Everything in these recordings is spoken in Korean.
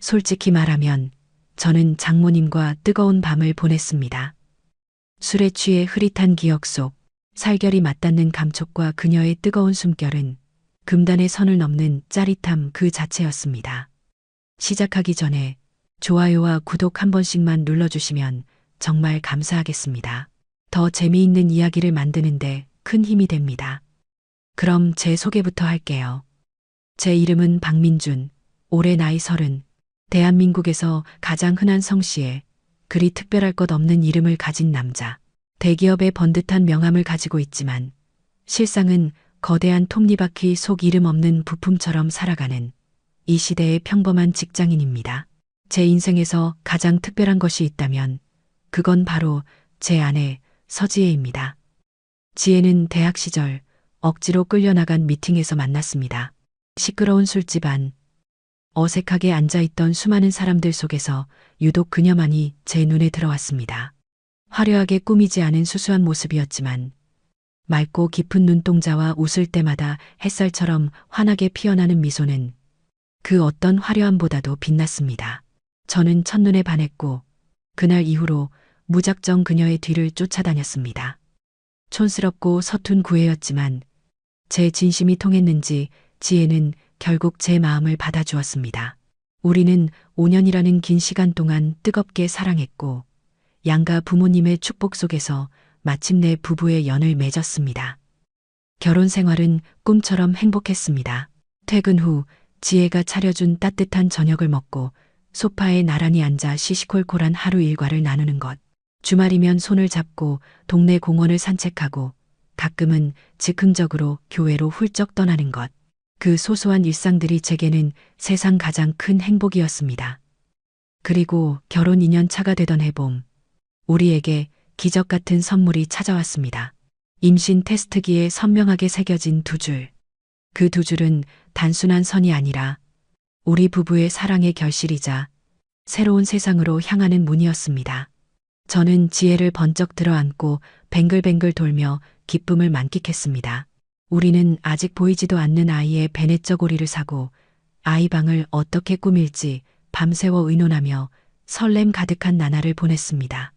솔직히 말하면 저는 장모님과 뜨거운 밤을 보냈습니다. 술에 취해 흐릿한 기억 속 살결이 맞닿는 감촉과 그녀의 뜨거운 숨결은 금단의 선을 넘는 짜릿함 그 자체였습니다. 시작하기 전에 좋아요와 구독 한 번씩만 눌러주시면 정말 감사하겠습니다. 더 재미있는 이야기를 만드는데 큰 힘이 됩니다. 그럼 제 소개부터 할게요. 제 이름은 박민준, 올해 나이 30, 대한민국에서 가장 흔한 성씨에 그리 특별할 것 없는 이름을 가진 남자. 대기업의 번듯한 명함을 가지고 있지만 실상은 거대한 톱니바퀴 속 이름 없는 부품처럼 살아가는 이 시대의 평범한 직장인입니다. 제 인생에서 가장 특별한 것이 있다면 그건 바로 제 아내 서지혜입니다. 지혜는 대학 시절 억지로 끌려나간 미팅에서 만났습니다. 시끄러운 술집 안, 어색하게 앉아있던 수많은 사람들 속에서 유독 그녀만이 제 눈에 들어왔습니다. 화려하게 꾸미지 않은 수수한 모습이었지만 맑고 깊은 눈동자와 웃을 때마다 햇살처럼 환하게 피어나는 미소는 그 어떤 화려함보다도 빛났습니다. 저는 첫눈에 반했고 그날 이후로 무작정 그녀의 뒤를 쫓아다녔습니다. 촌스럽고 서툰 구애였지만 제 진심이 통했는지 지혜는 결국 제 마음을 받아주었습니다. 우리는 5년이라는 긴 시간 동안 뜨겁게 사랑했고 양가 부모님의 축복 속에서 마침내 부부의 연을 맺었습니다. 결혼 생활은 꿈처럼 행복했습니다. 퇴근 후 지혜가 차려준 따뜻한 저녁을 먹고 소파에 나란히 앉아 시시콜콜한 하루 일과를 나누는 것. 주말이면 손을 잡고 동네 공원을 산책하고 가끔은 즉흥적으로 교회로 훌쩍 떠나는 것. 그 소소한 일상들이 제게는 세상 가장 큰 행복이었습니다. 그리고 결혼 2년 차가 되던 해봄, 우리에게 기적 같은 선물이 찾아왔습니다. 임신 테스트기에 선명하게 새겨진 두 줄. 그 두 줄은 단순한 선이 아니라 우리 부부의 사랑의 결실이자 새로운 세상으로 향하는 문이었습니다. 저는 지혜를 번쩍 들어안고 뱅글뱅글 돌며 기쁨을 만끽했습니다. 우리는 아직 보이지도 않는 아이의 베네쩌 고리를 사고 아이 방을 어떻게 꾸밀지 밤새워 의논하며 설렘 가득한 나날을 보냈습니다.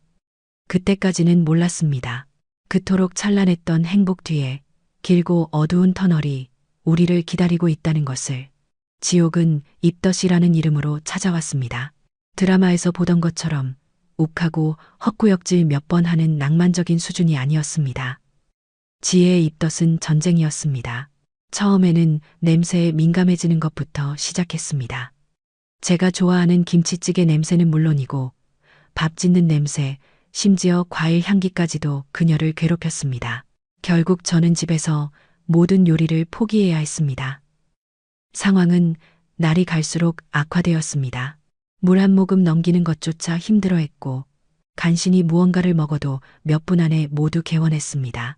그때까지는 몰랐습니다. 그토록 찬란했던 행복 뒤에 길고 어두운 터널이 우리를 기다리고 있다는 것을. 지옥은 입덧이라는 이름으로 찾아왔습니다. 드라마에서 보던 것처럼 욱하고 헛구역질 몇 번 하는 낭만적인 수준이 아니었습니다. 지혜의 입덧은 전쟁이었습니다. 처음에는 냄새에 민감해지는 것부터 시작했습니다. 제가 좋아하는 김치찌개 냄새는 물론이고 밥 짓는 냄새, 심지어 과일 향기까지도 그녀를 괴롭혔습니다. 결국 저는 집에서 모든 요리를 포기해야 했습니다. 상황은 날이 갈수록 악화되었습니다. 물 한 모금 넘기는 것조차 힘들어했고 간신히 무언가를 먹어도 몇 분 안에 모두 개원했습니다.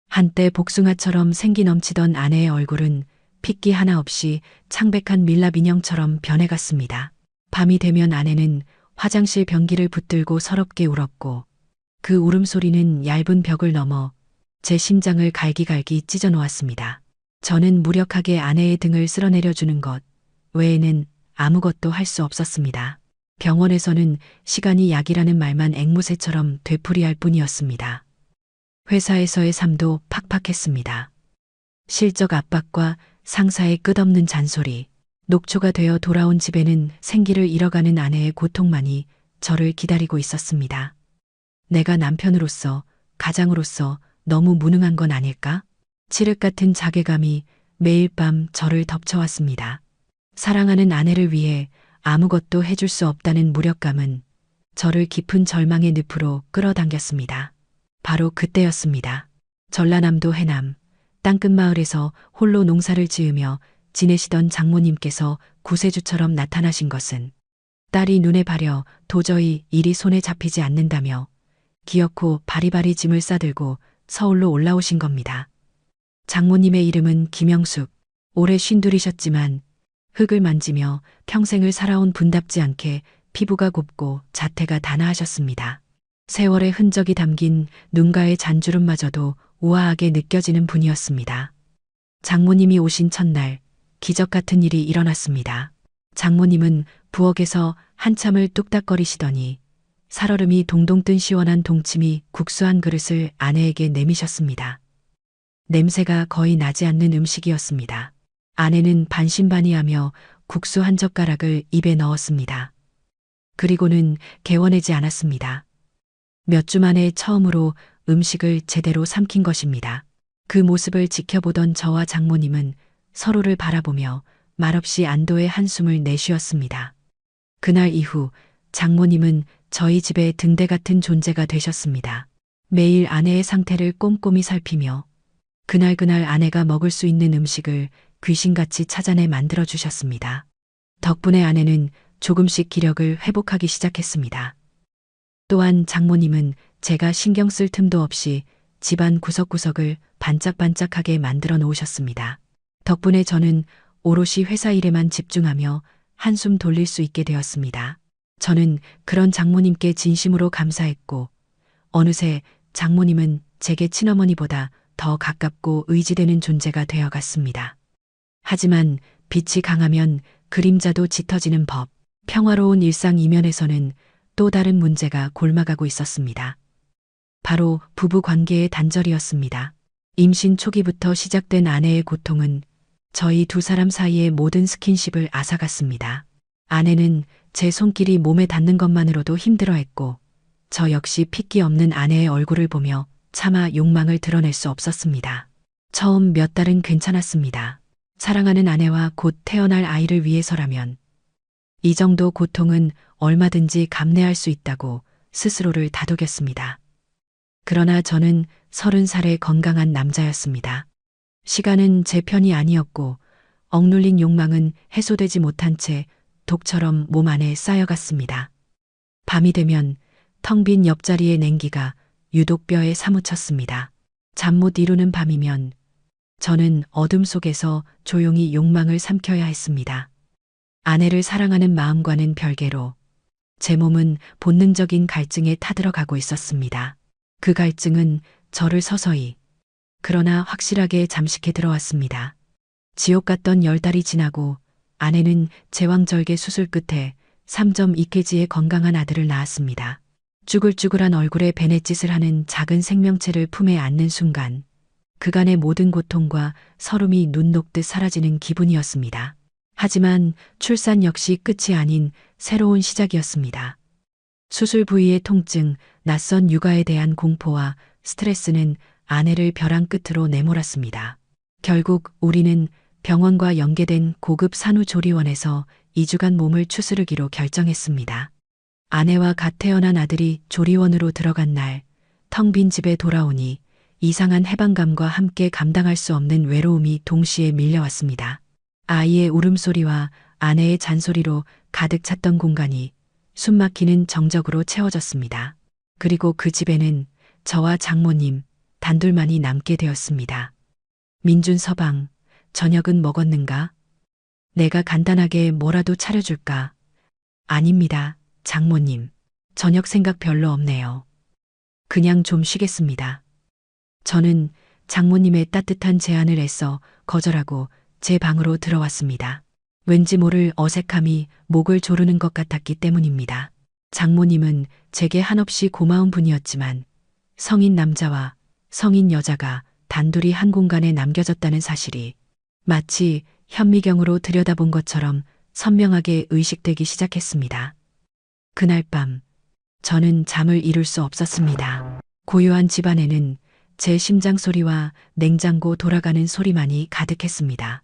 한때 복숭아처럼 생기 넘치던 아내의 얼굴은 핏기 하나 없이 창백한 밀랍 인형처럼 변해갔습니다. 밤이 되면 아내는 화장실 변기를 붙들고 서럽게 울었고 그 울음소리는 얇은 벽을 넘어 제 심장을 갈기갈기 찢어 놓았습니다. 저는 무력하게 아내의 등을 쓸어내려주는 것 외에는 아무것도 할 수 없었습니다. 병원에서는 시간이 약이라는 말만 앵무새처럼 되풀이할 뿐이었습니다. 회사에서의 삶도 팍팍했습니다. 실적 압박과 상사의 끝없는 잔소리, 녹초가 되어 돌아온 집에는 생기를 잃어가는 아내의 고통만이 저를 기다리고 있었습니다. 내가 남편으로서, 가장으로서 너무 무능한 건 아닐까? 칠흑 같은 자괴감이 매일 밤 저를 덮쳐왔습니다. 사랑하는 아내를 위해 아무것도 해줄 수 없다는 무력감은 저를 깊은 절망의 늪으로 끌어당겼습니다. 바로 그때였습니다. 전라남도 해남, 땅끝 마을에서 홀로 농사를 지으며 지내시던 장모님께서 구세주처럼 나타나신 것은 딸이 눈에 바려 도저히 일이 손에 잡히지 않는다며 기어코 바리바리 짐을 싸들고 서울로 올라오신 겁니다. 장모님의 이름은 김영숙, 올해 52이셨지만 흙을 만지며 평생을 살아온 분답지 않게 피부가 곱고 자태가 단아하셨습니다. 세월의 흔적이 담긴 눈가의 잔주름마저도 우아하게 느껴지는 분이었습니다. 장모님이 오신 첫날 기적 같은 일이 일어났습니다. 장모님은 부엌에서 한참을 뚝딱거리시더니 살얼음이 동동 뜬 시원한 동치미 국수 한 그릇을 아내에게 내미셨습니다. 냄새가 거의 나지 않는 음식이었습니다. 아내는 반신반의하며 국수 한 젓가락을 입에 넣었습니다. 그리고는 개워내지 않았습니다. 몇 주 만에 처음으로 음식을 제대로 삼킨 것입니다. 그 모습을 지켜보던 저와 장모님은 서로를 바라보며 말없이 안도의 한숨을 내쉬었습니다. 그날 이후 장모님은 저희 집의 등대 같은 존재가 되셨습니다. 매일 아내의 상태를 꼼꼼히 살피며 그날 아내가 먹을 수 있는 음식을 귀신같이 찾아내 만들어 주셨습니다. 덕분에 아내는 조금씩 기력을 회복하기 시작했습니다. 또한 장모님은 제가 신경 쓸 틈도 없이 집안 구석구석을 반짝반짝하게 만들어 놓으셨습니다. 덕분에 저는 오롯이 회사 일에만 집중하며 한숨 돌릴 수 있게 되었습니다. 저는 그런 장모님께 진심으로 감사했고 어느새 장모님은 제게 친어머니보다 더 가깝고 의지되는 존재가 되어갔습니다. 하지만 빛이 강하면 그림자도 짙어지는 법. 평화로운 일상 이면에서는 또 다른 문제가 골마가고 있었습니다. 바로 부부 관계의 단절이었습니다. 임신 초기부터 시작된 아내의 고통은 저희 두 사람 사이의 모든 스킨십을 앗아갔습니다. 아내는 제 손길이 몸에 닿는 것만으로도 힘들어했고 저 역시 핏기 없는 아내의 얼굴을 보며 차마 욕망을 드러낼 수 없었습니다. 처음 몇 달은 괜찮았습니다. 사랑하는 아내와 곧 태어날 아이를 위해서라면 이 정도 고통은 얼마든지 감내할 수 있다고 스스로를 다독였습니다. 그러나 저는 30살의 건강한 남자였습니다. 시간은 제 편이 아니었고 억눌린 욕망은 해소되지 못한 채 독처럼 몸 안에 쌓여갔습니다. 밤이 되면 텅 빈 옆자리의 냉기가 유독 뼈에 사무쳤습니다. 잠 못 이루는 밤이면 저는 어둠 속에서 조용히 욕망을 삼켜야 했습니다. 아내를 사랑하는 마음과는 별개로 제 몸은 본능적인 갈증에 타들어가고 있었습니다. 그 갈증은 저를 서서히 그러나 확실하게 잠식해 들어왔습니다. 지옥 같던 10달이 지나고 아내는 제왕절개 수술 끝에 3.2kg의 건강한 아들을 낳았습니다. 쭈글쭈글한 얼굴에 베넷짓을 하는 작은 생명체를 품에 안는 순간 그간의 모든 고통과 서름이 눈 녹듯 사라지는 기분이었습니다. 하지만 출산 역시 끝이 아닌 새로운 시작이었습니다. 수술 부위의 통증, 낯선 육아에 대한 공포와 스트레스는 아내를 벼랑 끝으로 내몰았습니다. 결국 우리는 병원과 연계된 고급 산후조리원에서 2주간 몸을 추스르기로 결정했습니다. 아내와 갓 태어난 아들이 조리원으로 들어간 날, 텅 빈 집에 돌아오니 이상한 해방감과 함께 감당할 수 없는 외로움이 동시에 밀려왔습니다. 아이의 울음소리와 아내의 잔소리로 가득 찼던 공간이 숨막히는 정적으로 채워졌습니다. 그리고 그 집에는 저와 장모님 단둘만이 남게 되었습니다. 민준 서방, 저녁은 먹었는가? 내가 간단하게 뭐라도 차려줄까? 아닙니다, 장모님. 저녁 생각 별로 없네요. 그냥 좀 쉬겠습니다. 저는 장모님의 따뜻한 제안을 애써 거절하고 제 방으로 들어왔습니다. 왠지 모를 어색함이 목을 조르는 것 같았기 때문입니다. 장모님은 제게 한없이 고마운 분이었지만 성인 남자와 성인 여자가 단둘이 한 공간에 남겨졌다는 사실이 마치 현미경으로 들여다본 것처럼 선명하게 의식되기 시작했습니다. 그날 밤 저는 잠을 이룰 수 없었습니다. 고요한 집안에는 제 심장 소리와 냉장고 돌아가는 소리만이 가득했습니다.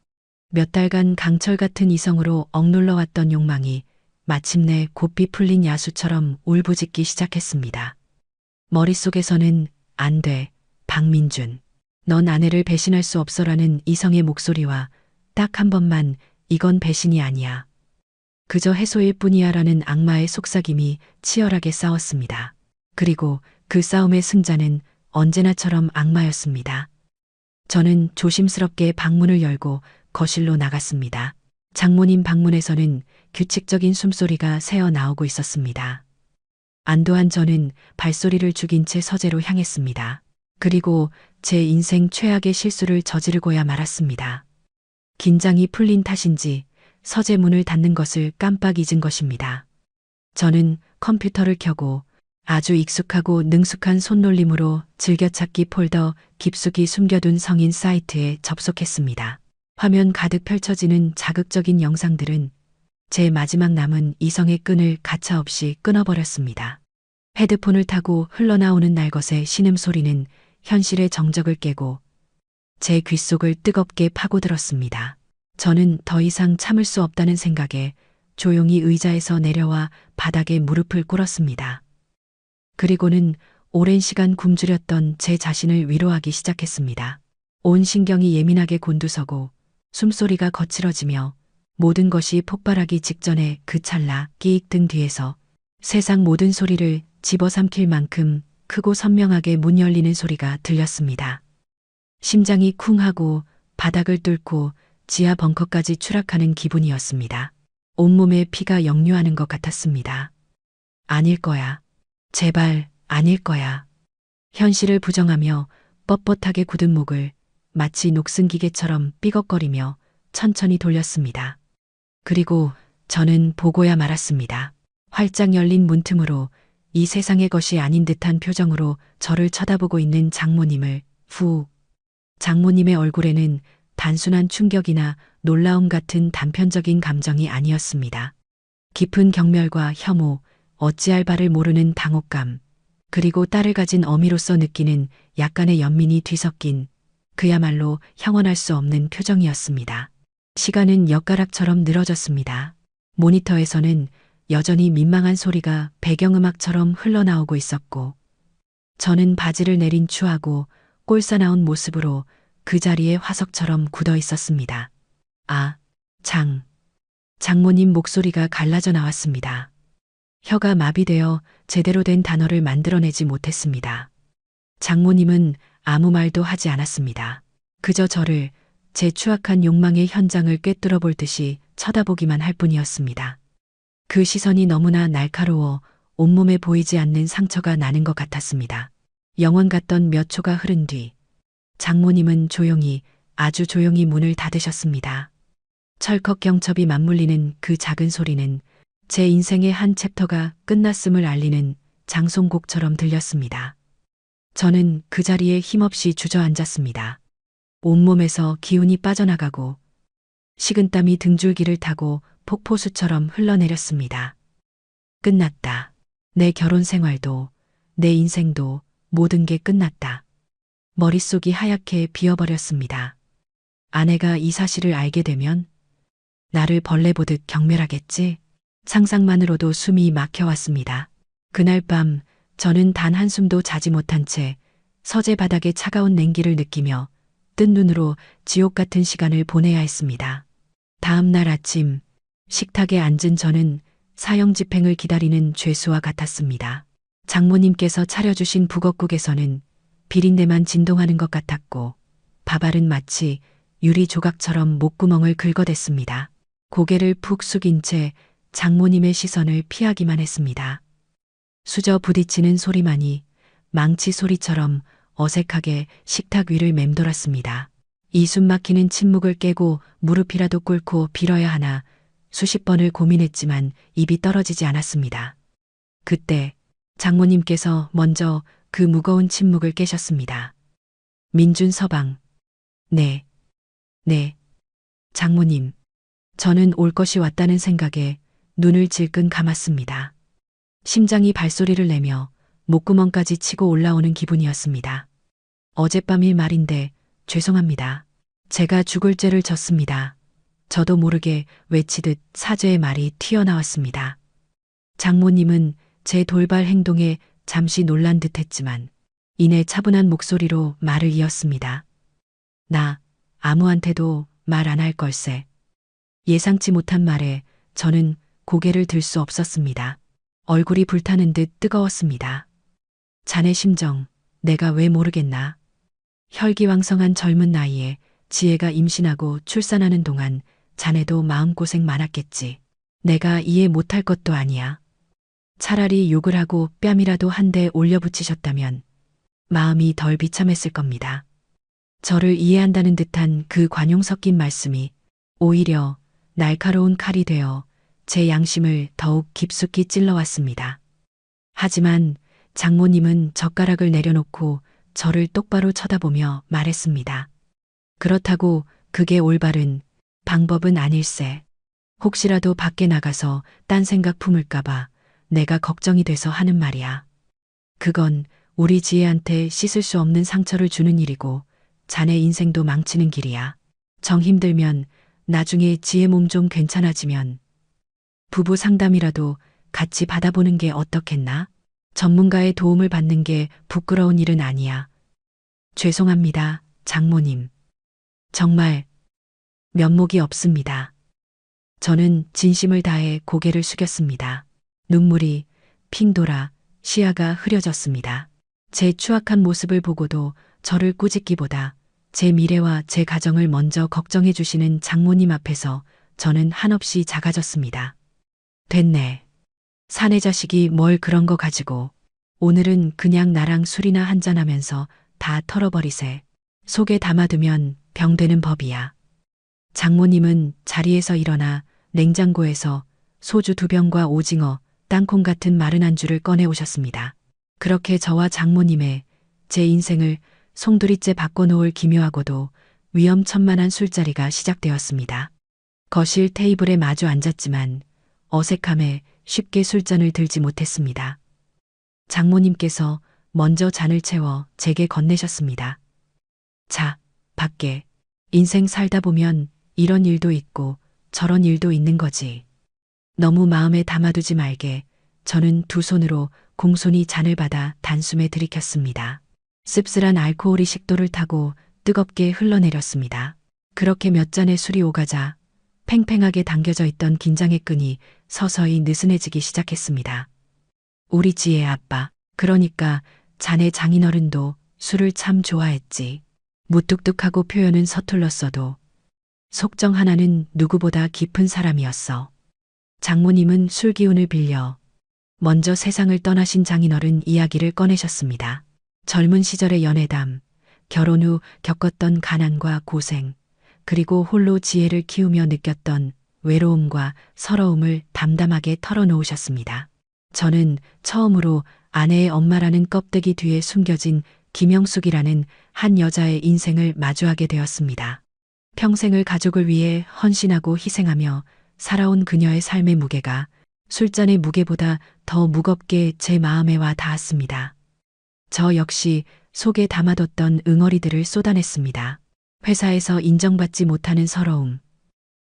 몇 달간 강철 같은 이성으로 억눌러왔던 욕망이 마침내 고삐 풀린 야수처럼 울부짖기 시작했습니다. 머릿속에서는 안 돼, 박민준. 넌 아내를 배신할 수 없어라는 이성의 목소리와 딱 한 번만 이건 배신이 아니야. 그저 해소일 뿐이야 라는 악마의 속삭임이 치열하게 싸웠습니다. 그리고 그 싸움의 승자는 언제나처럼 악마였습니다. 저는 조심스럽게 방문을 열고 거실로 나갔습니다. 장모님 방문에서는 규칙적인 숨소리가 새어 나오고 있었습니다. 안도한 저는 발소리를 죽인 채 서재로 향했습니다. 그리고 제 인생 최악의 실수를 저지르고야 말았습니다. 긴장이 풀린 탓인지 서재문을 닫는 것을 깜빡 잊은 것입니다. 저는 컴퓨터를 켜고 아주 익숙하고 능숙한 손놀림으로 즐겨찾기 폴더 깊숙이 숨겨둔 성인 사이트에 접속했습니다. 화면 가득 펼쳐지는 자극적인 영상들은 제 마지막 남은 이성의 끈을 가차없이 끊어버렸습니다. 헤드폰을 타고 흘러나오는 날것의 신음소리는 현실의 정적을 깨고 제 귓속을 뜨겁게 파고들었습니다. 저는 더 이상 참을 수 없다는 생각에 조용히 의자에서 내려와 바닥에 무릎을 꿇었습니다. 그리고는 오랜 시간 굶주렸던 제 자신을 위로하기 시작했습니다. 온 신경이 예민하게 곤두서고 숨소리가 거칠어지며 모든 것이 폭발하기 직전에 그 찰나 끼익 등 뒤에서 세상 모든 소리를 집어삼킬 만큼 크고 선명하게 문 열리는 소리가 들렸습니다. 심장이 쿵하고 바닥을 뚫고 지하 벙커까지 추락하는 기분이었습니다. 온몸에 피가 역류하는 것 같았습니다. 아닐 거야. 제발 아닐 거야. 현실을 부정하며 뻣뻣하게 굳은 목을 마치 녹슨 기계처럼 삐걱거리며 천천히 돌렸습니다. 그리고 저는 보고야 말았습니다. 활짝 열린 문틈으로 이 세상의 것이 아닌 듯한 표정으로 저를 쳐다보고 있는 장모님을 장모님의 얼굴에는 단순한 충격이나 놀라움 같은 단편적인 감정이 아니었습니다. 깊은 경멸과 혐오, 어찌할 바를 모르는 당혹감, 그리고 딸을 가진 어미로서 느끼는 약간의 연민이 뒤섞인 그야말로 형언할 수 없는 표정이었습니다. 시간은 엿가락처럼 늘어졌습니다. 모니터에서는 여전히 민망한 소리가 배경음악처럼 흘러나오고 있었고 저는 바지를 내린 추하고 꼴사나운 모습으로 그 자리에 화석처럼 굳어 있었습니다. 장모님 목소리가 갈라져 나왔습니다. 혀가 마비되어 제대로 된 단어를 만들어내지 못했습니다. 장모님은 아무 말도 하지 않았습니다. 그저 저를 제 추악한 욕망의 현장을 꿰뚫어 볼 듯이 쳐다보기만 할 뿐이었습니다. 그 시선이 너무나 날카로워 온몸에 보이지 않는 상처가 나는 것 같았습니다. 영원 같던 몇 초가 흐른 뒤 장모님은 조용히, 아주 조용히 문을 닫으셨습니다. 철컥 경첩이 맞물리는 그 작은 소리는 제 인생의 한 챕터가 끝났음을 알리는 장송곡처럼 들렸습니다. 저는 그 자리에 힘없이 주저앉았습니다. 온몸에서 기운이 빠져나가고 식은땀이 등줄기를 타고 폭포수처럼 흘러내렸습니다. 끝났다. 내 결혼 생활도, 내 인생도 모든 게 끝났다. 머릿속이 하얗게 비어버렸습니다. 아내가 이 사실을 알게 되면 나를 벌레 보듯 경멸하겠지? 상상만으로도 숨이 막혀왔습니다. 그날 밤 저는 단 한숨도 자지 못한 채 서재 바닥의 차가운 냉기를 느끼며 뜬 눈으로 지옥 같은 시간을 보내야 했습니다. 다음 날 아침 식탁에 앉은 저는 사형 집행을 기다리는 죄수와 같았습니다. 장모님께서 차려주신 북엇국에서는 비린내만 진동하는 것 같았고 밥알은 마치 유리 조각처럼 목구멍을 긁어댔습니다. 고개를 푹 숙인 채 장모님의 시선을 피하기만 했습니다. 수저 부딪히는 소리만이 망치 소리처럼 어색하게 식탁 위를 맴돌았습니다. 이 숨막히는 침묵을 깨고 무릎이라도 꿇고 빌어야 하나 수십 번을 고민했지만 입이 떨어지지 않았습니다. 그때 장모님께서 먼저 그 무거운 침묵을 깨셨습니다. 민준 서방. 네. 장모님. 저는 올 것이 왔다는 생각에 눈을 질끈 감았습니다. 심장이 발소리를 내며 목구멍까지 치고 올라오는 기분이었습니다. 어젯밤 일 말인데 죄송합니다. 제가 죽을 죄를 졌습니다. 저도 모르게 외치듯 사죄의 말이 튀어나왔습니다. 장모님은 제 돌발 행동에 잠시 놀란 듯 했지만 이내 차분한 목소리로 말을 이었습니다. 나 아무한테도 말 안 할 걸세. 예상치 못한 말에 저는 고개를 들 수 없었습니다. 얼굴이 불타는 듯 뜨거웠습니다. 자네 심정 내가 왜 모르겠나. 혈기왕성한 젊은 나이에 지혜가 임신하고 출산하는 동안 자네도 마음고생 많았겠지. 내가 이해 못할 것도 아니야. 차라리 욕을 하고 뺨이라도 한 대 올려붙이셨다면 마음이 덜 비참했을 겁니다. 저를 이해한다는 듯한 그 관용 섞인 말씀이 오히려 날카로운 칼이 되어 제 양심을 더욱 깊숙이 찔러왔습니다. 하지만 장모님은 젓가락을 내려놓고 저를 똑바로 쳐다보며 말했습니다. 그렇다고 그게 올바른 방법은 아닐세. 혹시라도 밖에 나가서 딴 생각 품을까봐 내가 걱정이 돼서 하는 말이야. 그건 우리 지혜한테 씻을 수 없는 상처를 주는 일이고 자네 인생도 망치는 길이야. 정 힘들면 나중에 지혜 몸 좀 괜찮아지면 부부 상담이라도 같이 받아보는 게 어떻겠나? 전문가의 도움을 받는 게 부끄러운 일은 아니야. 죄송합니다, 장모님. 정말 면목이 없습니다. 저는 진심을 다해 고개를 숙였습니다. 눈물이 핑 돌아 시야가 흐려졌습니다. 제 추악한 모습을 보고도 저를 꾸짖기보다 제 미래와 제 가정을 먼저 걱정해 주시는 장모님 앞에서 저는 한없이 작아졌습니다. 됐네. 사내 자식이 뭘 그런 거 가지고 오늘은 그냥 나랑 술이나 한잔하면서 다 털어버리세. 속에 담아두면 병되는 법이야. 장모님은 자리에서 일어나 냉장고에서 소주 2병과 오징어, 땅콩 같은 마른 안주를 꺼내 오셨습니다. 그렇게 저와 장모님의 제 인생을 송두리째 바꿔놓을 기묘하고도 위험천만한 술자리가 시작되었습니다. 거실 테이블에 마주 앉았지만 어색함에 쉽게 술잔을 들지 못했습니다. 장모님께서 먼저 잔을 채워 제게 건네셨습니다. 자, 밖에. 인생 살다 보면 이런 일도 있고 저런 일도 있는 거지. 너무 마음에 담아두지 말게. 저는 두 손으로 공손히 잔을 받아 단숨에 들이켰습니다. 씁쓸한 알코올이 식도를 타고 뜨겁게 흘러내렸습니다. 그렇게 몇 잔의 술이 오가자 팽팽하게 당겨져 있던 긴장의 끈이 서서히 느슨해지기 시작했습니다. 우리 지혜 아빠, 그러니까 자네 장인어른도 술을 참 좋아했지. 무뚝뚝하고 표현은 서툴렀어도 속정 하나는 누구보다 깊은 사람이었어. 장모님은 술 기운을 빌려 먼저 세상을 떠나신 장인어른 이야기를 꺼내셨습니다. 젊은 시절의 연애담, 결혼 후 겪었던 가난과 고생, 그리고 홀로 지혜를 키우며 느꼈던 외로움과 서러움을 담담하게 털어놓으셨습니다. 저는 처음으로 아내의 엄마라는 껍데기 뒤에 숨겨진 김영숙이라는 한 여자의 인생을 마주하게 되었습니다. 평생을 가족을 위해 헌신하고 희생하며 살아온 그녀의 삶의 무게가 술잔의 무게보다 더 무겁게 제 마음에 와 닿았습니다. 저 역시 속에 담아뒀던 응어리들을 쏟아냈습니다. 회사에서 인정받지 못하는 서러움,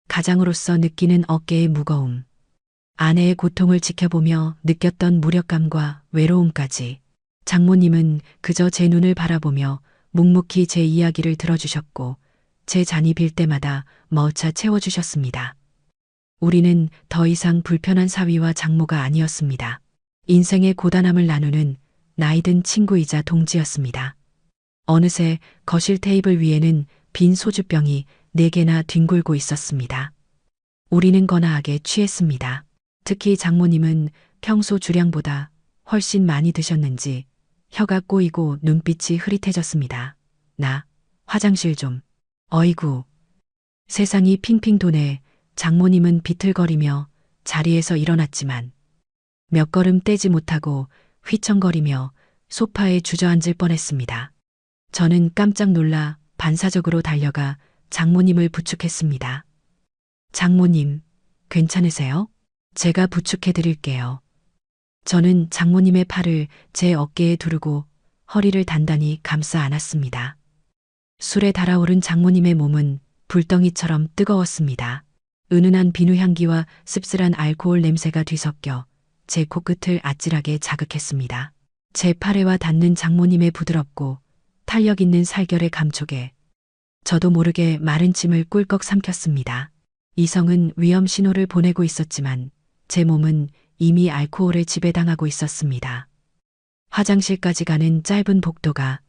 가장으로서 느끼는 어깨의 무거움, 아내의 고통을 지켜보며 느꼈던 무력감과 외로움까지. 장모님은 그저 제 눈을 바라보며 묵묵히 제 이야기를 들어주셨고 제 잔이 빌 때마다 머차 채워주셨습니다. 우리는 더 이상 불편한 사위와 장모가 아니었습니다. 인생의 고단함을 나누는 나이든 친구이자 동지였습니다. 어느새 거실 테이블 위에는 빈 소주병이 4개나 뒹굴고 있었습니다. 우리는 거나하게 취했습니다. 특히 장모님은 평소 주량보다 훨씬 많이 드셨는지 혀가 꼬이고 눈빛이 흐릿해졌습니다. 나 화장실 좀. 어이구. 세상이 핑핑 도네. 장모님은 비틀거리며 자리에서 일어났지만 몇 걸음 떼지 못하고 휘청거리며 소파에 주저앉을 뻔했습니다. 저는 깜짝 놀라 반사적으로 달려가 장모님을 부축했습니다. 장모님, 괜찮으세요? 제가 부축해 드릴게요. 저는 장모님의 팔을 제 어깨에 두르고 허리를 단단히 감싸 안았습니다. 술에 달아오른 장모님의 몸은 불덩이처럼 뜨거웠습니다. 은은한 비누 향기와 씁쓸한 알코올 냄새가 뒤섞여 제 코끝을 아찔하게 자극했습니다. 제 팔에와 닿는 장모님의 부드럽고 탄력 있는 살결의 감촉에 저도 모르게 마른 침을 꿀꺽 삼켰습니다. 이성은 위험 신호를 보내고 있었지만 제 몸은 이미 알코올에 지배당하고 있었습니다. 화장실까지 가는 짧은 복도가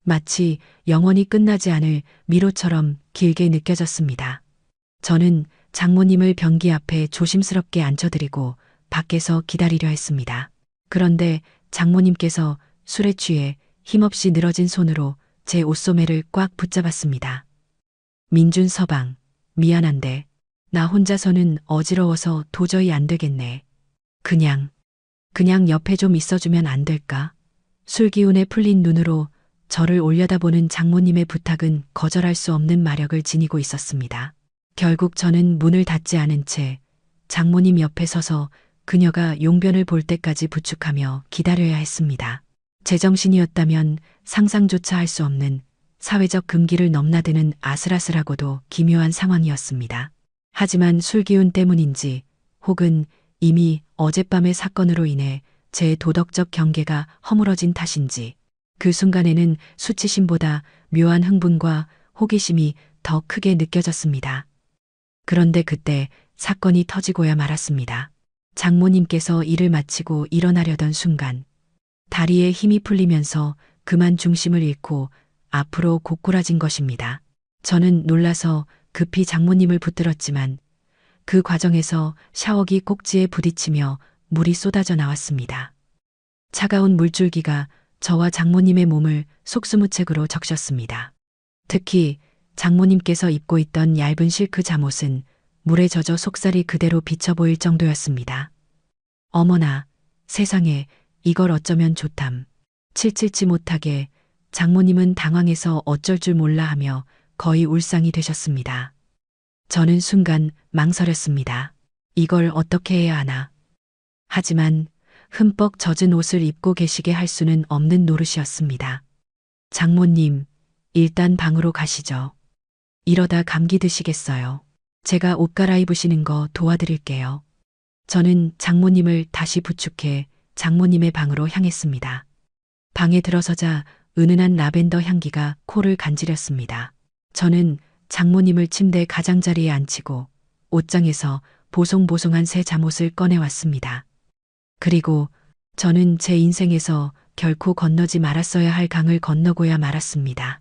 마치 영원히 끝나지 않을 미로처럼 길게 느껴졌습니다. 저는 장모님을 변기 앞에 조심스럽게 앉혀드리고 밖에서 기다리려 했습니다. 그런데 장모님께서 술에 취해 힘없이 늘어진 손으로 제 옷소매를 꽉 붙잡았습니다. 민준 서방, 미안한데 나 혼자서는 어지러워서 도저히 안 되겠네. 그냥 옆에 좀 있어주면 안 될까? 술기운에 풀린 눈으로 저를 올려다보는 장모님의 부탁은 거절할 수 없는 마력을 지니고 있었습니다. 결국 저는 문을 닫지 않은 채 장모님 옆에 서서 그녀가 용변을 볼 때까지 부축하며 기다려야 했습니다. 제정신이었다면 상상조차 할 수 없는 사회적 금기를 넘나드는 아슬아슬하고도 기묘한 상황이었습니다. 하지만 술기운 때문인지 혹은 이미 어젯밤의 사건으로 인해 제 도덕적 경계가 허물어진 탓인지 그 순간에는 수치심보다 묘한 흥분과 호기심이 더 크게 느껴졌습니다. 그런데 그때 사건이 터지고야 말았습니다. 장모님께서 일을 마치고 일어나려던 순간 다리에 힘이 풀리면서 그만 중심을 잃고 앞으로 고꾸라진 것입니다. 저는 놀라서 급히 장모님을 붙들었지만 그 과정에서 샤워기 꼭지에 부딪히며 물이 쏟아져 나왔습니다. 차가운 물줄기가 저와 장모님의 몸을 속수무책으로 적셨습니다. 특히 장모님께서 입고 있던 얇은 실크 잠옷은 물에 젖어 속살이 그대로 비쳐 보일 정도였습니다. 어머나, 세상에 이걸 어쩌면 좋담. 칠칠치 못하게 장모님은 당황해서 어쩔 줄 몰라 하며 거의 울상이 되셨습니다. 저는 순간 망설였습니다. 이걸 어떻게 해야 하나. 하지만 흠뻑 젖은 옷을 입고 계시게 할 수는 없는 노릇이었습니다. 장모님, 일단 방으로 가시죠. 이러다 감기 드시겠어요. 제가 옷 갈아입으시는 거 도와드릴게요. 저는 장모님을 다시 부축해 장모님의 방으로 향했습니다. 방에 들어서자 은은한 라벤더 향기가 코를 간지렸습니다. 저는 장모님을 침대 가장자리에 앉히고 옷장에서 보송보송한 새 잠옷을 꺼내왔습니다. 그리고 저는 제 인생에서 결코 건너지 말았어야 할 강을 건너고야 말았습니다.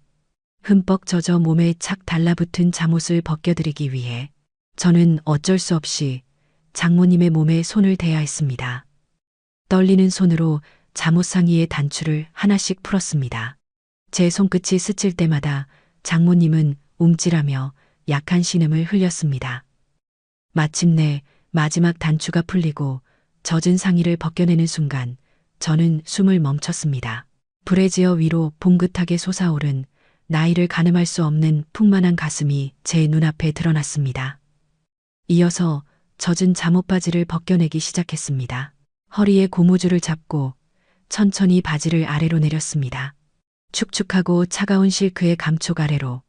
흠뻑 젖어 몸에 착 달라붙은 잠옷을 벗겨드리기 위해 저는 어쩔 수 없이 장모님의 몸에 손을 대야 했습니다. 떨리는 손으로 잠옷 상의의 단추를 하나씩 풀었습니다. 제 손끝이 스칠 때마다 장모님은 움찔하며 약한 신음을 흘렸습니다. 마침내 마지막 단추가 풀리고 젖은 상의를 벗겨내는 순간 저는 숨을 멈췄습니다. 브래지어 위로 봉긋하게 솟아오른 나이를 가늠할 수 없는 풍만한 가슴이 제 눈앞에 드러났습니다. 이어서 젖은 잠옷바지를 벗겨내기 시작했습니다. 허리에 고무줄을 잡고 천천히 바지를 아래로 내렸습니다. 축축하고 차가운 실크의 감촉 아래로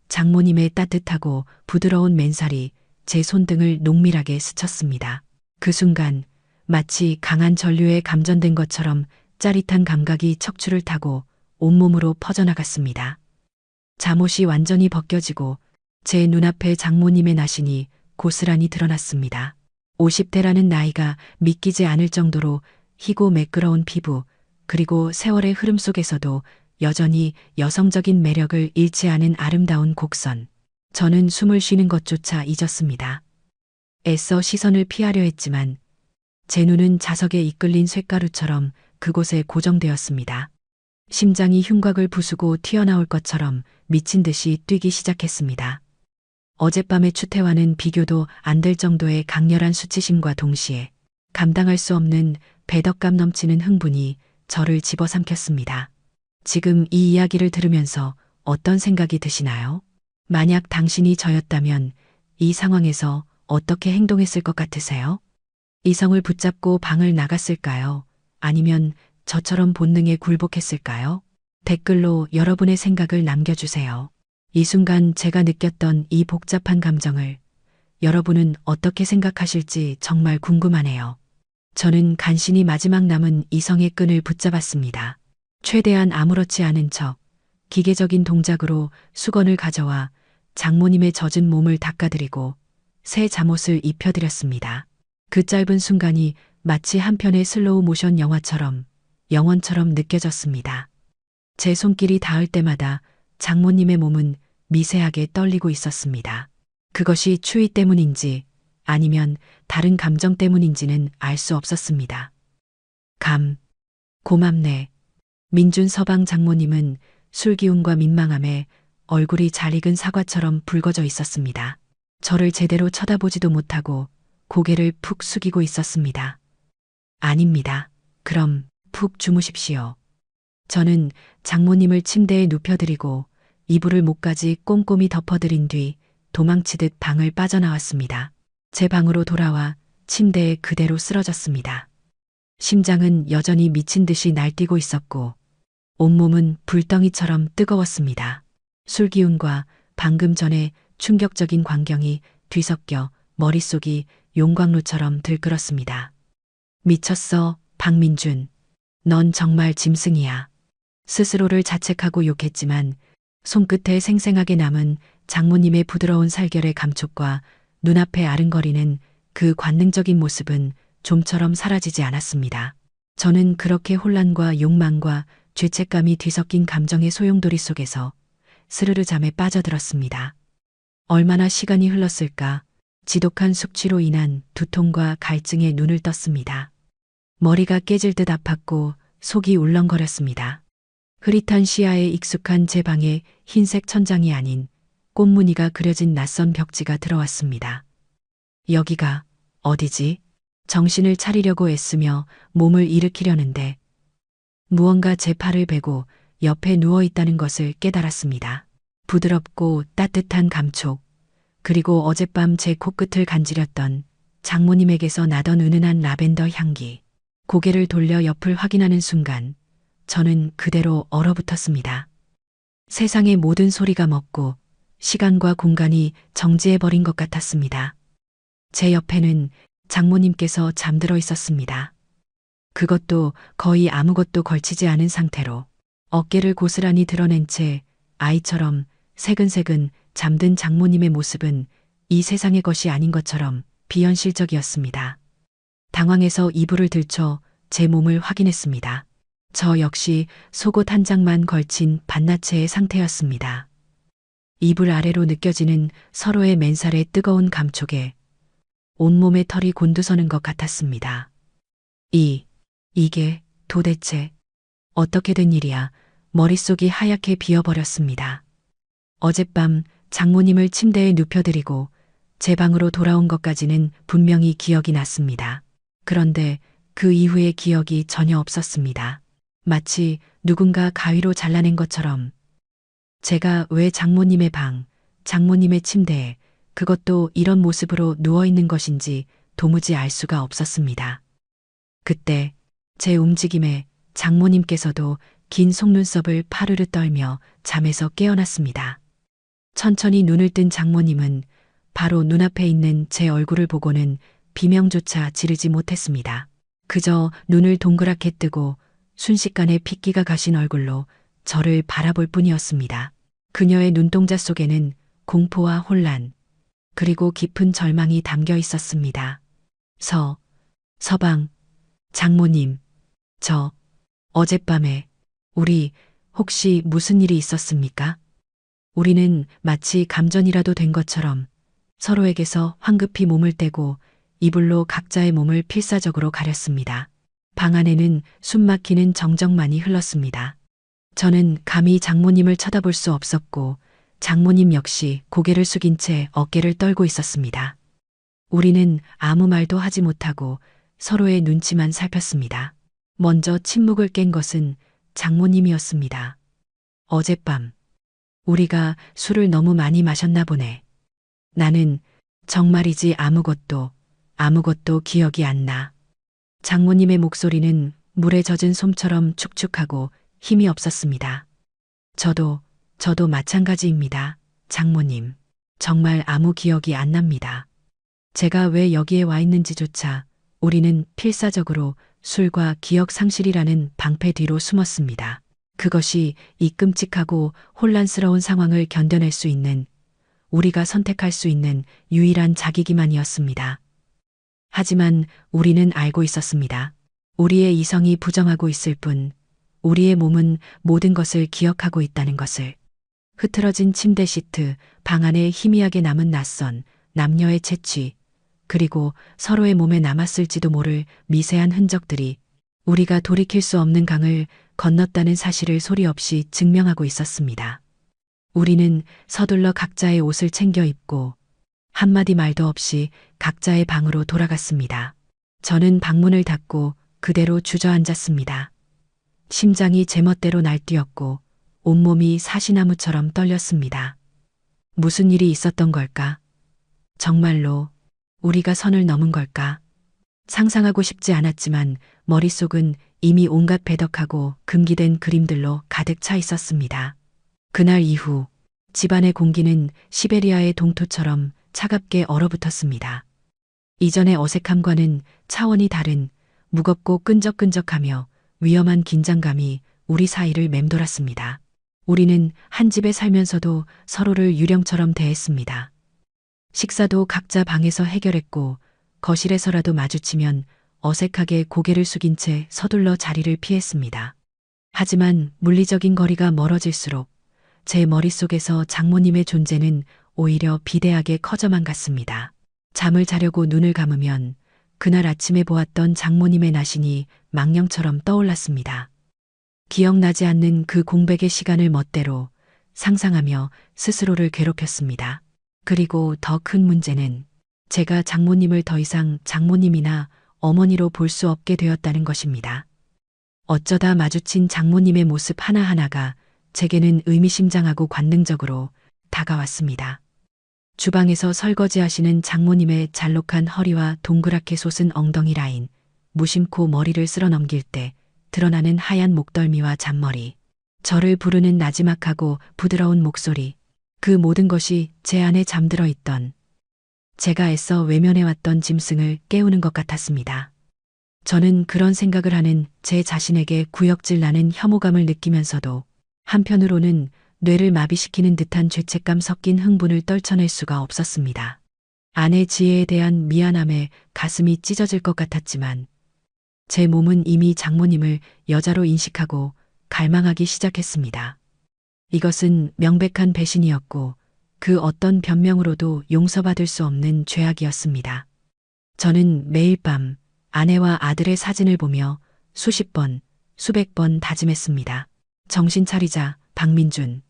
장모님의 따뜻하고 부드러운 맨살이 제 손등을 농밀하게 스쳤습니다. 그 순간 마치 강한 전류에 감전된 것처럼 짜릿한 감각이 척추를 타고 온몸으로 퍼져나갔습니다. 잠옷이 완전히 벗겨지고 제 눈앞에 장모님의 나신이 고스란히 드러났습니다. 50대라는 나이가 믿기지 않을 정도로 희고 매끄러운 피부, 그리고 세월의 흐름 속에서도 여전히 여성적인 매력을 잃지 않은 아름다운 곡선. 저는 숨을 쉬는 것조차 잊었습니다. 애써 시선을 피하려 했지만 제 눈은 자석에 이끌린 쇳가루처럼 그곳에 고정되었습니다. 심장이 흉곽을 부수고 튀어나올 것처럼 미친 듯이 뛰기 시작했습니다. 어젯밤의 추태와는 비교도 안 될 정도의 강렬한 수치심과 동시에 감당할 수 없는 배덕감 넘치는 흥분이 저를 집어삼켰습니다. 지금 이 이야기를 들으면서 어떤 생각이 드시나요? 만약 당신이 저였다면 이 상황에서 어떻게 행동했을 것 같으세요? 이성을 붙잡고 방을 나갔을까요? 아니면 저처럼 본능에 굴복했을까요? 댓글로 여러분의 생각을 남겨주세요. 이 순간 제가 느꼈던 이 복잡한 감정을 여러분은 어떻게 생각하실지 정말 궁금하네요. 저는 간신히 마지막 남은 이성의 끈을 붙잡았습니다. 최대한 아무렇지 않은 척 기계적인 동작으로 수건을 가져와 장모님의 젖은 몸을 닦아드리고 새 잠옷을 입혀드렸습니다. 그 짧은 순간이 마치 한 편의 슬로우 모션 영화처럼 영원처럼 느껴졌습니다. 제 손길이 닿을 때마다 장모님의 몸은 미세하게 떨리고 있었습니다. 그것이 추위 때문인지 아니면 다른 감정 때문인지는 알 수 없었습니다. 고맙네. 민준 서방 장모님은 술기운과 민망함에 얼굴이 잘 익은 사과처럼 붉어져 있었습니다. 저를 제대로 쳐다보지도 못하고 고개를 푹 숙이고 있었습니다. 아닙니다. 그럼 푹 주무십시오. 저는 장모님을 침대에 눕혀드리고 이불을 목까지 꼼꼼히 덮어드린 뒤 도망치듯 방을 빠져나왔습니다. 제 방으로 돌아와 침대에 그대로 쓰러졌습니다. 심장은 여전히 미친 듯이 날뛰고 있었고 온몸은 불덩이처럼 뜨거웠습니다. 술기운과 방금 전에 충격적인 광경이 뒤섞여 머릿속이 용광로처럼 들끓었습니다. 미쳤어, 박민준. 넌 정말 짐승이야. 스스로를 자책하고 욕했지만 손끝에 생생하게 남은 장모님의 부드러운 살결의 감촉과 눈앞에 아른거리는 그 관능적인 모습은 좀처럼 사라지지 않았습니다. 저는 그렇게 혼란과 욕망과 죄책감이 뒤섞인 감정의 소용돌이 속에서 스르르 잠에 빠져들었습니다. 얼마나 시간이 흘렀을까? 지독한 숙취로 인한 두통과 갈증에 눈을 떴습니다. 머리가 깨질 듯 아팠고 속이 울렁거렸습니다. 흐릿한 시야에 익숙한 제 방에 흰색 천장이 아닌 꽃무늬가 그려진 낯선 벽지가 들어왔습니다. 여기가 어디지? 정신을 차리려고 애쓰며 몸을 일으키려는데 무언가 제 팔을 베고 옆에 누워 있다는 것을 깨달았습니다. 부드럽고 따뜻한 감촉, 그리고 어젯밤 제 코끝을 간지렸던 장모님에게서 나던 은은한 라벤더 향기. 고개를 돌려 옆을 확인하는 순간 저는 그대로 얼어붙었습니다. 세상의 모든 소리가 멎고 시간과 공간이 정지해버린 것 같았습니다. 제 옆에는 장모님께서 잠들어 있었습니다. 그것도 거의 아무것도 걸치지 않은 상태로 어깨를 고스란히 드러낸 채 아이처럼 새근새근 잠든 장모님의 모습은 이 세상의 것이 아닌 것처럼 비현실적이었습니다. 당황해서 이불을 들쳐 제 몸을 확인했습니다. 저 역시 속옷 한 장만 걸친 반나체의 상태였습니다. 이불 아래로 느껴지는 서로의 맨살의 뜨거운 감촉에 온몸의 털이 곤두서는 것 같았습니다. 이게 도대체 어떻게 된 일이야? 머릿속이 하얗게 비어버렸습니다. 어젯밤 장모님을 침대에 눕혀드리고 제 방으로 돌아온 것까지는 분명히 기억이 났습니다. 그런데 그 이후의 기억이 전혀 없었습니다. 마치 누군가 가위로 잘라낸 것처럼 제가 왜 장모님의 방, 장모님의 침대에 그것도 이런 모습으로 누워있는 것인지 도무지 알 수가 없었습니다. 그때 제 움직임에 장모님께서도 긴 속눈썹을 파르르 떨며 잠에서 깨어났습니다. 천천히 눈을 뜬 장모님은 바로 눈앞에 있는 제 얼굴을 보고는 비명조차 지르지 못했습니다. 그저 눈을 동그랗게 뜨고 순식간에 핏기가 가신 얼굴로 저를 바라볼 뿐이었습니다. 그녀의 눈동자 속에는 공포와 혼란, 그리고 깊은 절망이 담겨 있었습니다. 서방, 장모님, 어젯밤에 우리 혹시 무슨 일이 있었습니까? 우리는 마치 감전이라도 된 것처럼 서로에게서 황급히 몸을 떼고 이불로 각자의 몸을 필사적으로 가렸습니다. 방 안에는 숨막히는 정적만이 흘렀습니다. 저는 감히 장모님을 쳐다볼 수 없었고 장모님 역시 고개를 숙인 채 어깨를 떨고 있었습니다. 우리는 아무 말도 하지 못하고 서로의 눈치만 살폈습니다. 먼저 침묵을 깬 것은 장모님이었습니다. 어젯밤 우리가 술을 너무 많이 마셨나 보네. 나는 정말이지 아무것도 기억이 안 나. 장모님의 목소리는 물에 젖은 솜처럼 축축하고 힘이 없었습니다. 저도 마찬가지입니다. 장모님. 정말 아무 기억이 안 납니다. 제가 왜 여기에 와 있는지조차 우리는 필사적으로 술과 기억 상실이라는 방패 뒤로 숨었습니다. 그것이 이 끔찍하고 혼란스러운 상황을 견뎌낼 수 있는 우리가 선택할 수 있는 유일한 자기기만이었습니다. 하지만 우리는 알고 있었습니다. 우리의 이성이 부정하고 있을 뿐 우리의 몸은 모든 것을 기억하고 있다는 것을. 흐트러진 침대 시트, 방 안에 희미하게 남은 낯선 남녀의 채취, 그리고 서로의 몸에 남았을지도 모를 미세한 흔적들이 우리가 돌이킬 수 없는 강을 건넜다는 사실을 소리 없이 증명하고 있었습니다. 우리는 서둘러 각자의 옷을 챙겨 입고 한마디 말도 없이 각자의 방으로 돌아갔습니다. 저는 방문을 닫고 그대로 주저앉았습니다. 심장이 제멋대로 날뛰었고 온몸이 사시나무처럼 떨렸습니다. 무슨 일이 있었던 걸까? 정말로 우리가 선을 넘은 걸까? 상상하고 싶지 않았지만 머릿속은 이미 온갖 배덕하고 금기된 그림들로 가득 차 있었습니다. 그날 이후 집안의 공기는 시베리아의 동토처럼 차갑게 얼어붙었습니다. 이전의 어색함과는 차원이 다른 무겁고 끈적끈적하며 위험한 긴장감이 우리 사이를 맴돌았습니다. 우리는 한 집에 살면서도 서로를 유령처럼 대했습니다. 식사도 각자 방에서 해결했고 거실에서라도 마주치면 어색하게 고개를 숙인 채 서둘러 자리를 피했습니다. 하지만 물리적인 거리가 멀어질수록 제 머릿속에서 장모님의 존재는 오히려 비대하게 커져만 갔습니다. 잠을 자려고 눈을 감으면 그날 아침에 보았던 장모님의 나신이 망령처럼 떠올랐습니다. 기억나지 않는 그 공백의 시간을 멋대로 상상하며 스스로를 괴롭혔습니다. 그리고 더 큰 문제는 제가 장모님을 더 이상 장모님이나 어머니로 볼 수 없게 되었다는 것입니다. 어쩌다 마주친 장모님의 모습 하나하나가 제게는 의미심장하고 관능적으로 다가왔습니다. 주방에서 설거지하시는 장모님의 잘록한 허리와 동그랗게 솟은 엉덩이 라인, 무심코 머리를 쓸어 넘길 때 드러나는 하얀 목덜미와 잔머리, 저를 부르는 나지막하고 부드러운 목소리, 그 모든 것이 제 안에 잠들어 있던 제가 애써 외면해왔던 짐승을 깨우는 것 같았습니다. 저는 그런 생각을 하는 제 자신에게 구역질 나는 혐오감을 느끼면서도 한편으로는 뇌를 마비시키는 듯한 죄책감 섞인 흥분을 떨쳐낼 수가 없었습니다. 아내 지혜에 대한 미안함에 가슴이 찢어질 것 같았지만 제 몸은 이미 장모님을 여자로 인식하고 갈망하기 시작했습니다. 이것은 명백한 배신이었고 그 어떤 변명으로도 용서받을 수 없는 죄악이었습니다. 저는 매일 밤 아내와 아들의 사진을 보며 수십 번, 수백 번 다짐했습니다. 정신 차리자, 박민준.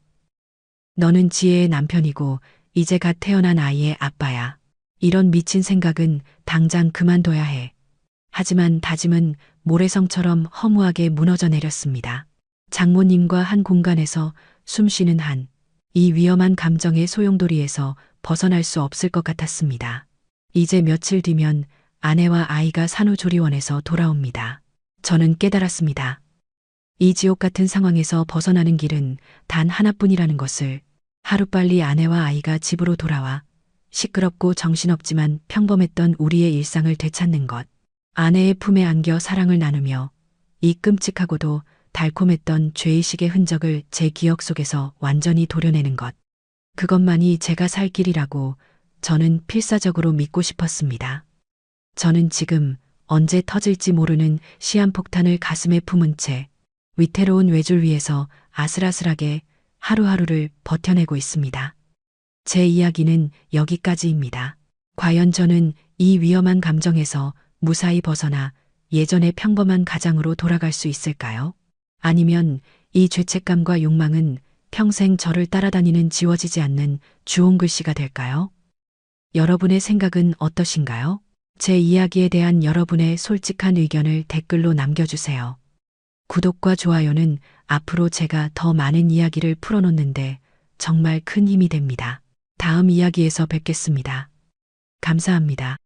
너는 지혜의 남편이고 이제 갓 태어난 아이의 아빠야. 이런 미친 생각은 당장 그만둬야 해. 하지만 다짐은 모래성처럼 허무하게 무너져 내렸습니다. 장모님과 한 공간에서 숨 쉬는 한, 이 위험한 감정의 소용돌이에서 벗어날 수 없을 것 같았습니다. 이제 며칠 뒤면 아내와 아이가 산후조리원에서 돌아옵니다. 저는 깨달았습니다. 이 지옥 같은 상황에서 벗어나는 길은 단 하나뿐이라는 것을. 하루빨리 아내와 아이가 집으로 돌아와 시끄럽고 정신없지만 평범했던 우리의 일상을 되찾는 것. 아내의 품에 안겨 사랑을 나누며 이 끔찍하고도 달콤했던 죄의식의 흔적을 제 기억 속에서 완전히 도려내는 것. 그것만이 제가 살 길이라고 저는 필사적으로 믿고 싶었습니다. 저는 지금 언제 터질지 모르는 시한폭탄을 가슴에 품은 채 위태로운 외줄 위에서 아슬아슬하게 하루하루를 버텨내고 있습니다. 제 이야기는 여기까지입니다. 과연 저는 이 위험한 감정에서 무사히 벗어나 예전의 평범한 가장으로 돌아갈 수 있을까요? 아니면 이 죄책감과 욕망은 평생 저를 따라다니는 지워지지 않는 주홍글씨가 될까요? 여러분의 생각은 어떠신가요? 제 이야기에 대한 여러분의 솔직한 의견을 댓글로 남겨주세요. 구독과 좋아요는 앞으로 제가 더 많은 이야기를 풀어놓는데 정말 큰 힘이 됩니다. 다음 이야기에서 뵙겠습니다. 감사합니다.